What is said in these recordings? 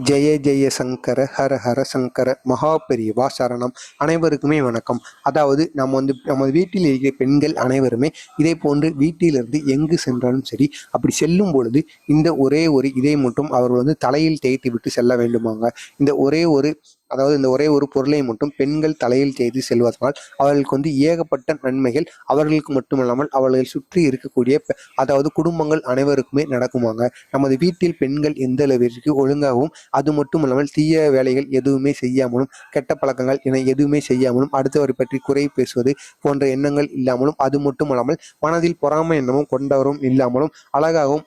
ஜெய ஜெய சங்கர ஹர ஹர சங்கர மகாபெரிவா சரணம். அனைவருக்குமே வணக்கம். அதாவது நமது வீட்டில் இருக்கிற பெண்கள் அனைவருமே இதே போன்று வீட்டிலிருந்து எங்கு சென்றாலும் சரி, அப்படி செல்லும் பொழுது இந்த ஒரே ஒரு இதை மட்டும் அவர்கள் தலையில் தேய்த்து விட்டு செல்ல வேண்டுமாங்க. இந்த ஒரே ஒரு பொருளை மட்டும் பெண்கள் தலையில் தேய்த்து செல்வதனால் அவர்களுக்கு ஏகப்பட்ட நன்மைகள் அவர்களுக்கு மட்டுமல்லாமல் அவர்கள் சுற்றி இருக்கக்கூடிய குடும்பங்கள் அனைவருக்குமே நடக்குமாங்க. நமது வீட்டில் பெண்கள் எந்த அளவிற்கு ஒழுங்காகவும், அது மட்டும் இல்லாமல் தீய வேலைகள் எதுவுமே செய்யாமலும், கெட்ட பழக்கங்கள் என எதுவுமே செய்யாமலும், அடுத்தவரை பற்றி குறை பேசுவது போன்ற எண்ணங்கள் இல்லாமலும், அது மட்டும் இல்லாமல் மனதில் பொறாமை எண்ணமும் கொண்டவரும் இல்லாமலும் அழகாகவும்,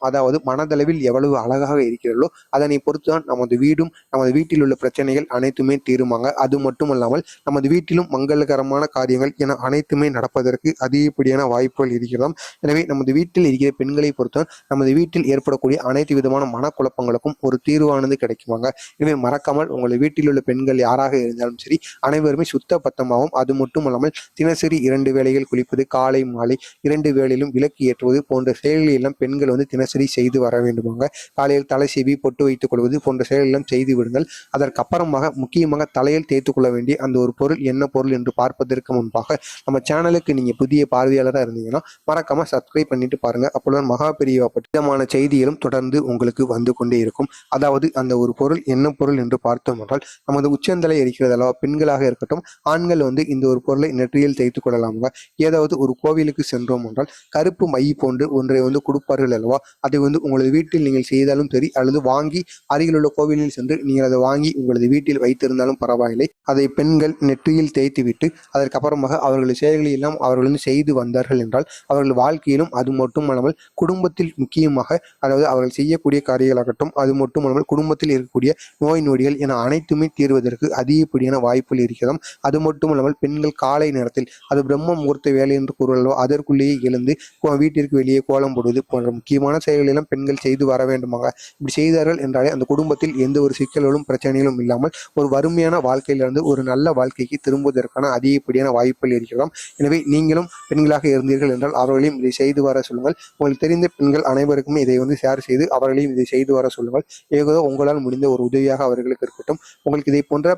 மனதளவில் எவ்வளவு அழகாக இருக்கிறதோ அதனை பொறுத்துதான் நமது வீட்டில் உள்ள பிரச்சனைகள் அனைத்துமே தீருமாங்க. அது மட்டுமல்லாமல் நமது வீட்டிலும் மங்களகரமான காரியங்கள் என அனைத்துமே நடப்பதற்கு அதிகப்படியான வாய்ப்புகள் இருக்கிறதாம். எனவே நமது வீட்டில் இருக்கிற பெண்களை பொறுத்தவரை நமது வீட்டில் ஏற்படக்கூடிய அனைத்து விதமான மனக்குழப்பங்களுக்கும் ஒரு தீர்வானது கிடைக்குமாங்க. எனவே மறக்காமல் உங்கள் வீட்டில் உள்ள பெண்கள் யாராக இருந்தாலும் சரி, அனைவருமே சுத்த பத்தமாகவும், அது மட்டுமல்லாமல் தினசரி 2 வேளைகள் குளிப்பது, காலை மாலை 2 வேளையிலும் விளக்கு ஏற்றுவது போன்ற செயல்களை எல்லாம் பெண்கள் தினசரி செய்து வர வேண்டுமாங்க. காலையில் தலை சீவி பொட்டு வைத்துக் கொள்வது போன்ற செயலெல்லாம் செய்து விடுங்கள். அதற்கு அப்புறமாக முக்கியமாக தலையில் தேய்த்துக் கொள்ள வேண்டிய அந்த ஒரு பொருள் என்ன பொருள் என்று பார்ப்பதற்கு முன்பாக நம்ம சேனலுக்கு நீங்க புதிய பார்வையாளராக இருந்தீங்கன்னா மறக்காம சப்ஸ்கிரைப் பண்ணிட்டு பாருங்க. அப்பொழுது மகாபெரிவா பற்றியமான செய்திகளும் தொடர்ந்து உங்களுக்கு வந்து கொண்டே இருக்கும். அதாவது அந்த ஒரு பொருள் என்ன பொருள் என்று பார்த்தோம் என்றால், நமது உச்சந்தலை இருக்கிறது அல்லவா, பெண்களாக இருக்கட்டும் ஆண்கள் இந்த ஒரு பொருளை நெற்றியில் தேய்த்துக் கொள்ளலாமுங்க. ஏதாவது ஒரு கோவிலுக்கு சென்றோம் என்றால் கருப்பு மை போன்று ஒன்றை கொடுப்பார்கள் அல்லவா, அதை உங்களது வீட்டில் நீங்கள் செய்தாலும் சரி, அல்லது வாங்கி அருகில் உள்ள கோவிலில் சென்று நீங்கள் அதை வாங்கி உங்களது வீட்டில் வைத்திருந்தாலும் பரவாயில்லை. அதை பெண்கள் நெற்றியில் தேய்த்து விட்டு அதற்கு அப்புறமாக அவர்கள் செயல்களை எல்லாம் அவர்கள் செய்து வந்தார்கள் என்றால் அவர்கள் வாழ்க்கையிலும், அது மட்டுமல்லாமல் குடும்பத்தில் முக்கியமாக, அவர்கள் செய்யக்கூடிய காரியங்களாகட்டும், அது மட்டுமல்லாமல் குடும்பத்தில் இருக்கக்கூடிய நோய் நொடிகள் என அனைத்துமே தீர்வதற்கு அதிகப்படியான வாய்ப்புகள் இருக்கிறதாம். அது மட்டுமல்லாமல் பெண்கள் காலை நேரத்தில், அது பிரம்ம முகூர்த்த வேலை என்று கூறுவதோ, அதற்குள்ளேயே எழுந்து வீட்டிற்கு வெளியே கோலம் போடுவது போன்ற முக்கியமான செயல்கள் எல்லாம் பெண்கள் செய்து வர வேண்டுமாங்க. இப்படி செய்தார்கள் என்றாலே அந்த குடும்பத்தில் எந்த ஒரு சிக்கல்களும் பிரச்சனைகளும் இல்லாமல் ஒரு வறுமையான வாழ்க்கையிலிருந்து ஒரு நல்ல வாழ்க்கைக்கு திரும்புவதற்கான அதிகப்படியான வாய்ப்புகள் இருக்கிறதாம். எனவே நீங்களும் பெண்களாக இருந்தீர்கள் என்றால் அவர்களையும் இதை செய்து வர சொல்லுங்கள். உங்களுக்கு தெரிந்த பெண்கள் அனைவருக்குமே இதை ஷேர் செய்து அவர்களையும் இதை செய்து வர சொல்லுங்கள். ஏதோ உங்களால் முடிந்த ஒரு உதவியாக அவர்களுக்கு இருக்கட்டும். உங்களுக்கு இதை போன்ற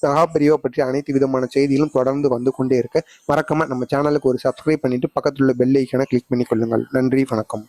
மகாபெரிவா பற்றி அனைத்து விதமான செய்திகளும் தொடர்ந்து வந்து கொண்டே இருக்க மறக்காம நம்ம சேனலுக்கு ஒரு சப்ஸ்கிரைப் பண்ணிட்டு பக்கத்தில் உள்ள பெல் ஐக்கானை கிளிக் பண்ணி கொள்ளுங்கள். நன்றி, வணக்கம்.